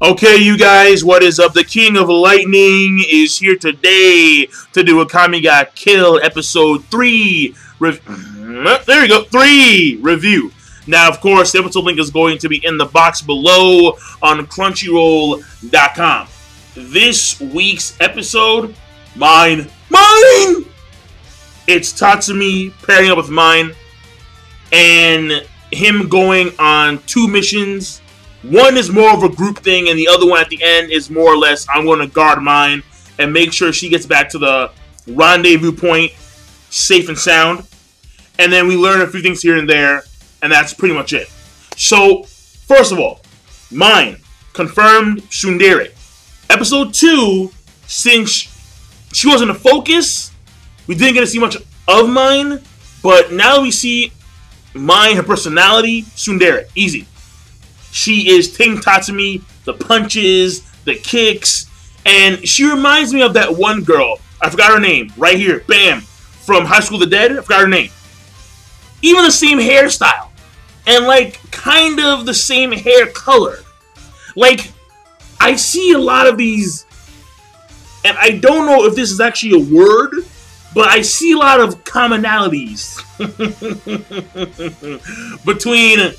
Okay, you guys, what is up? The King of Lightning is here today to do Akame ga Kill episode 3. There we go, 3 review. Now, of course, the episode link is going to be in the box below on Crunchyroll.com. This week's episode, mine! It's Tatsumi pairing up with mine, and him going on 2 missions. One is more of a group thing, and the other one at the end is more or less, I'm going to guard mine and make sure she gets back to the rendezvous point safe and sound. And then we learn a few things here and there, and that's pretty much it. So, first of all, mine, confirmed Tsundere. Episode 2, since she wasn't a focus, we didn't get to see much of mine, but now we see mine, her personality, Tsundere, easy. She is Ting Tatsumi, the punches, the kicks, and she reminds me of that one girl. I forgot her name. Right here. Bam. From High School of the Dead. I forgot her name. Even the same hairstyle. And, like, kind of the same hair color. Like, I see a lot of these, and I don't know if this is actually a word, but I see a lot of commonalities between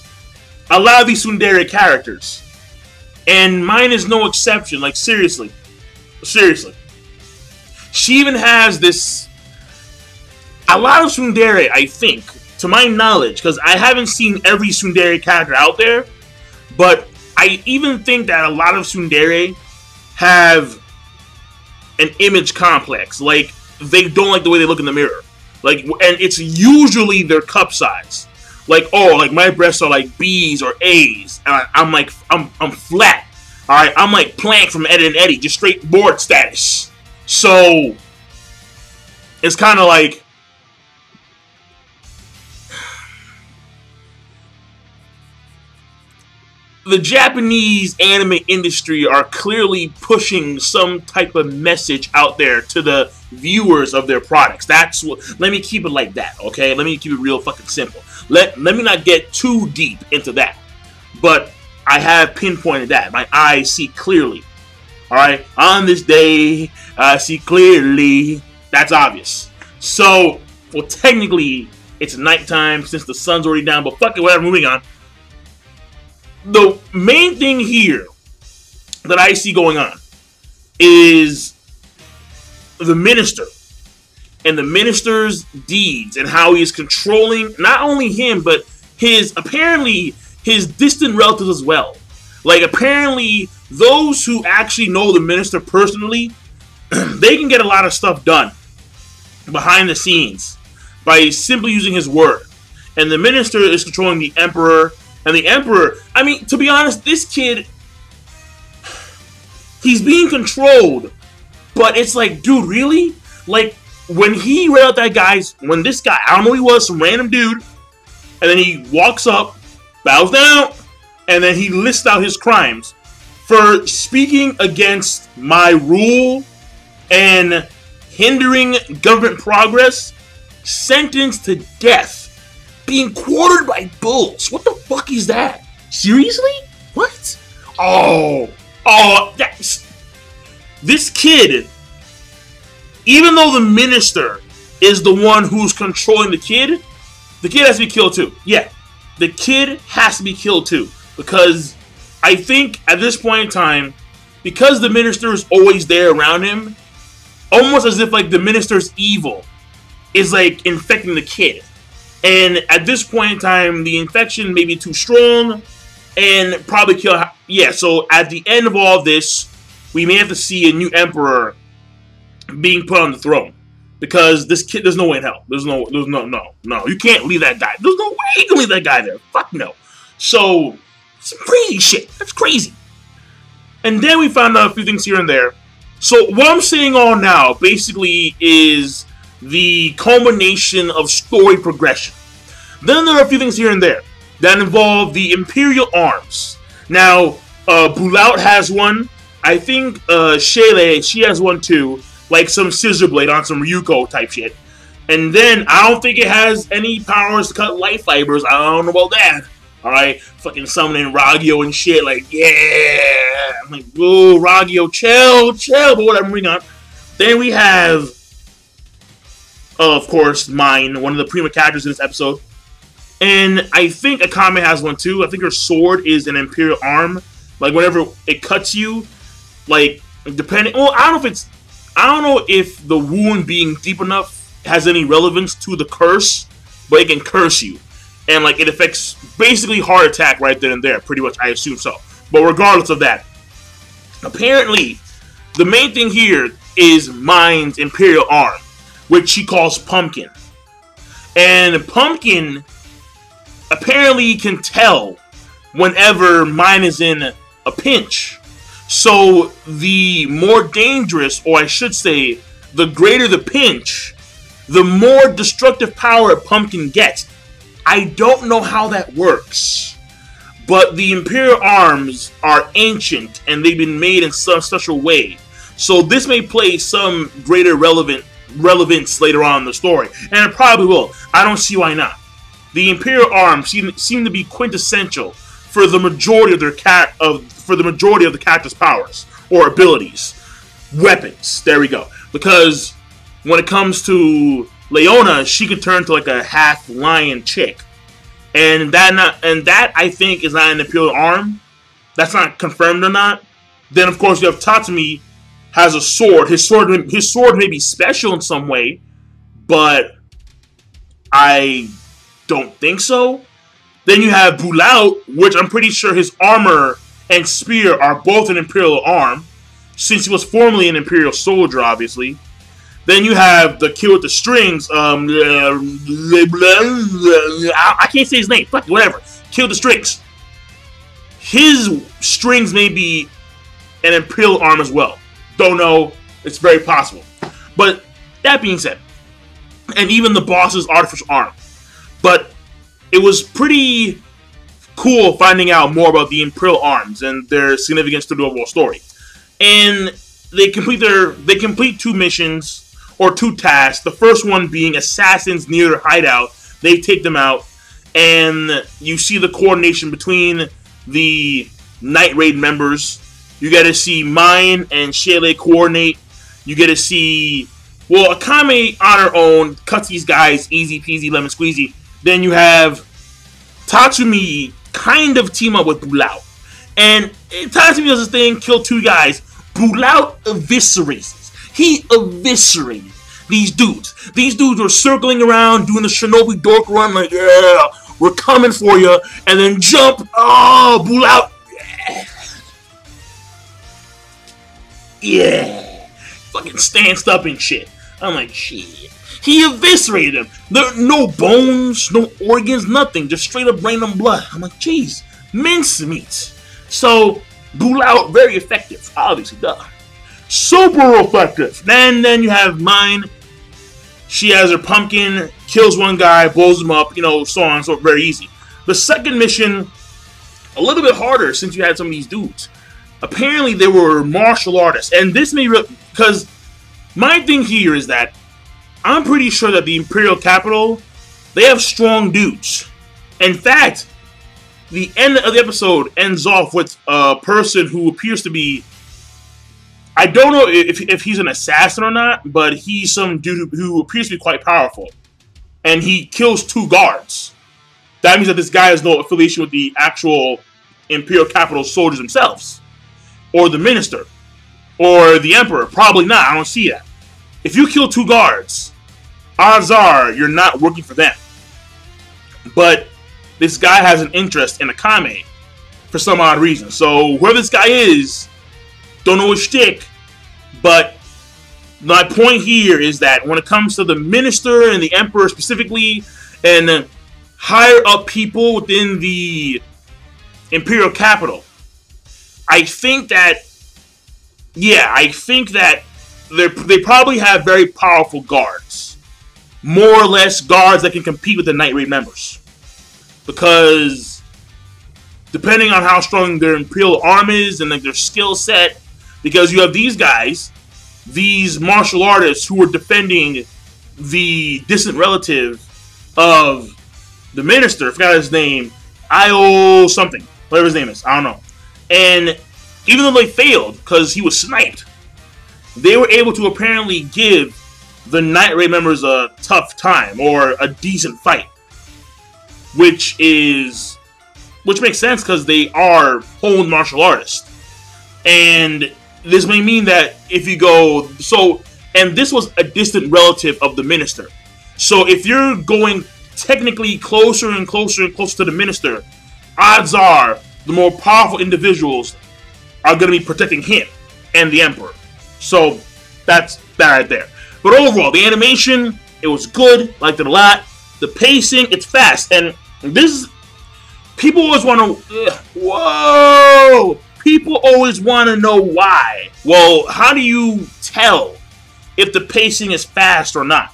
a lot of these Tsundere characters, and mine is no exception. Like, seriously. She even has this, a lot of Tsundere, I think, to my knowledge, because I haven't seen every Tsundere character out there, but I even think that a lot of Tsundere have an image complex. Like, they don't like the way they look in the mirror. Like, and it's usually their cup size. Like, oh, like my breasts are like B's or A's, and I'm like, I'm flat. All right, I'm like Plank from Ed and Eddie, just straight board status. So it's kind of like, the Japanese anime industry are clearly pushing some type of message out there to the viewers of their products. That's what, let me keep it like that, okay? Let me keep it real fucking simple. Let me not get too deep into that. But I have pinpointed that. My eyes see clearly. Alright? On this day, I see clearly. That's obvious. So, well, technically, it's nighttime since the sun's already down, but fuck it, whatever, moving on. The main thing here that I see going on is the minister and the minister's deeds and how he is controlling not only him, but apparently his distant relatives as well. Like, apparently those who actually know the minister personally, they can get a lot of stuff done behind the scenes by simply using his word. And the minister is controlling the emperor. And the emperor, I mean, to be honest, this kid, he's being controlled, but it's like, dude, really? Like, when he read out that when this guy, I don't know who he was, some random dude, and then he walks up, bows down, and then he lists out his crimes for speaking against my rule and hindering government progress, sentenced to death. Being quartered by bulls. What the fuck is that? Seriously? What? Oh, that's... This kid, even though the minister is the one who's controlling the kid has to be killed too. Yeah, the kid has to be killed too. Because I think at this point in time, because the minister is always there around him, almost as if like the minister's evil is like infecting the kid. And at this point in time, the infection may be too strong and probably kill. Yeah, so at the end of all this, we may have to see a new emperor being put on the throne. Because this kid, there's no way in hell. No. You can't leave that guy. There's no way you can leave that guy there. Fuck no. So, some crazy shit. That's crazy. And then we found out a few things here and there. So, what I'm saying all now, basically, is the culmination of story progression. Then there are a few things here and there that involve the Imperial Arms. Now, Bulaut has one. I think Shele, she has one too. Like some scissor blade on some Ryuko type shit. And then I don't think it has any powers to cut light fibers. I don't know about that. Alright? Fucking summoning Ragyo and shit, like, yeah! I'm like, whoa, Ragyo, chill, but whatever, moving on. Then we have, of course, Mine, one of the prima characters in this episode. And I think Akame has one too. I think her sword is an Imperial arm. Like, whenever it cuts you, like, depending, well, I don't know if the wound being deep enough has any relevance to the curse, but it can curse you. And, like, it affects basically heart attack right then and there, pretty much, I assume so. But regardless of that, apparently, the main thing here is Mine's Imperial arm, which she calls Pumpkin. And Pumpkin apparently can tell whenever Mine is in a pinch. So, the more dangerous, or I should say, the greater the pinch, the more destructive power Pumpkin gets. I don't know how that works, but the Imperial arms are ancient and they've been made in some special way. So this may play some greater relevance later on in the story, and it probably will. I don't see why not. The Imperial arms seem to be quintessential for the majority of the character's powers or abilities, weapons. There we go. Because when it comes to Leona, she can turn to like a half lion chick, and that I think is not an Imperial arm. That's not confirmed or not. Then of course you have Tatsumi has a sword. His sword may be special in some way, but I don't think so. Then you have Bulaut, which I'm pretty sure his armor and spear are both an Imperial arm, since he was formerly an Imperial soldier, obviously. Then you have the kid with the strings. I can't say his name. Fuck it, whatever. Kid with the strings. His strings may be an Imperial arm as well. Don't know. It's very possible. But that being said, and even the boss's artificial arm. But it was pretty cool finding out more about the Imperial arms and their significance to the overall story. And they complete 2 missions. Or 2 tasks. The first one being assassins near their hideout. They take them out, and you see the coordination between the Night Raid members. You get to see Mine and Shayla coordinate. You get to see, well, Akame on her own cuts these guys easy peasy lemon squeezy. Then you have Tatsumi kind of team up with Bulaut, and Tatsumi does this thing, kill 2 guys. Bulaut eviscerates. He eviscerated these dudes. These dudes were circling around, doing the Shinobi Dork run, like, yeah, we're coming for you. And then jump. Oh, Bulaut. Yeah. Fucking stanced up and shit. I'm like, shit. He eviscerated him. There are no bones, no organs, nothing. Just straight up random blood. I'm like, jeez. Mincemeat. So, Bulaut, very effective. Obviously, duh. Super effective. Then you have Mine. She has her pumpkin, kills one guy, blows him up, you know, so on and so very easy. The second mission, a little bit harder since you had some of these dudes. Apparently they were martial artists, and this may because my thing here is that I'm pretty sure that the Imperial capital, they have strong dudes. In fact, the end of the episode ends off with a person who appears to be, I don't know if he's an assassin or not, but he's some dude who appears to be quite powerful. And he kills 2 guards. That means that this guy has no affiliation with the actual Imperial capital soldiers themselves. Or the minister. Or the emperor. Probably not. I don't see that. If you kill 2 guards, odds are you're not working for them. But this guy has an interest in Akame for some odd reason. So whoever this guy is, don't know his shtick, but my point here is that when it comes to the minister and the emperor specifically, and higher up people within the Imperial capital, I think that, yeah, I think that they probably have very powerful guards. More or less guards that can compete with the Night Raid members. Because depending on how strong their Imperial arm is and like their skill set, because you have these guys, these martial artists who were defending the distant relative of the minister, I forgot his name, Io something, whatever his name is, I don't know. And even though they failed because he was sniped, they were able to apparently give the Night Raid members a tough time or a decent fight, which makes sense because they are honed martial artists. And this may mean that if you go and this was a distant relative of the minister. So if you're going technically closer and closer and closer to the minister, odds are the more powerful individuals are going to be protecting him and the emperor. So that's that right there. But overall, the animation, it was good, liked it a lot. The pacing, it's fast, and this people always want to people always want to know why. Well, how do you tell if the pacing is fast or not?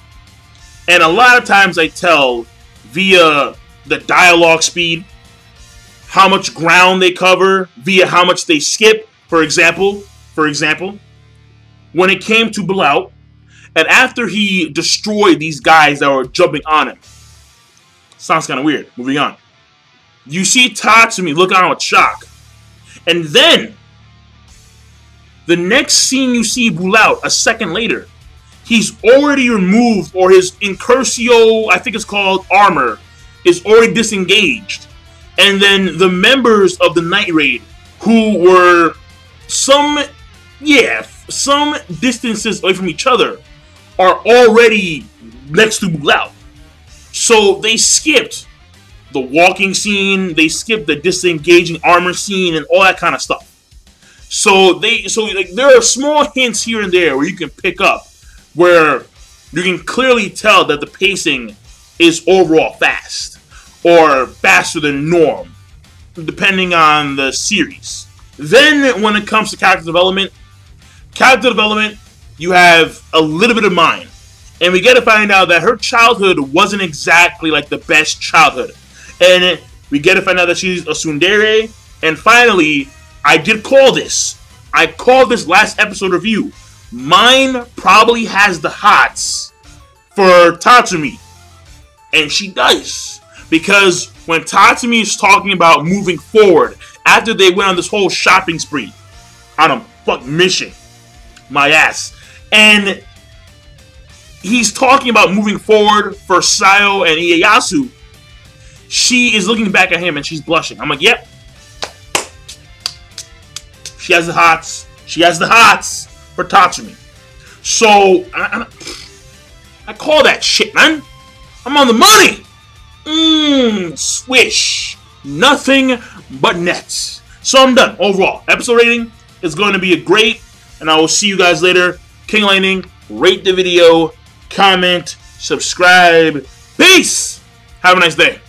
And a lot of times I tell via the dialogue speed, how much ground they cover, via how much they skip. For example, when it came to Blau, and after he destroyed these guys that were jumping on him, sounds kind of weird. Moving on, you see Tatsumi look on with shock, and then the next scene you see Blau a second later, he's already removed, or his Incurcio, I think it's called, armor is already disengaged. And then the members of the Night Raid, who were some distances away from each other, are already next to Blau. So they skipped the walking scene, they skipped the disengaging armor scene, and all that kind of stuff. So there are small hints here and there where you can pick up, where you can clearly tell that the pacing is overall fast, or faster than norm, depending on the series. Then, when it comes to character development, you have a little bit of mine. And we get to find out that her childhood wasn't exactly like the best childhood. And we get to find out that she's a Tsundere. And finally, I did call this. I called this last episode review. Mine probably has the hots for Tatsumi. And she does. Because when Tatsumi is talking about moving forward, after they went on this whole shopping spree, on a fuck mission, my ass, and he's talking about moving forward for Sayo and Ieyasu, she is looking back at him and she's blushing. I'm like, yep. She has the hots. She has the hots for Tatsumi. So, I call that shit, man. I'm on the money. Swish. Nothing but nets. So I'm done. Overall, episode rating is going to be a great, and I will see you guys later. King Lightning, rate the video, comment, subscribe. Peace! Have a nice day.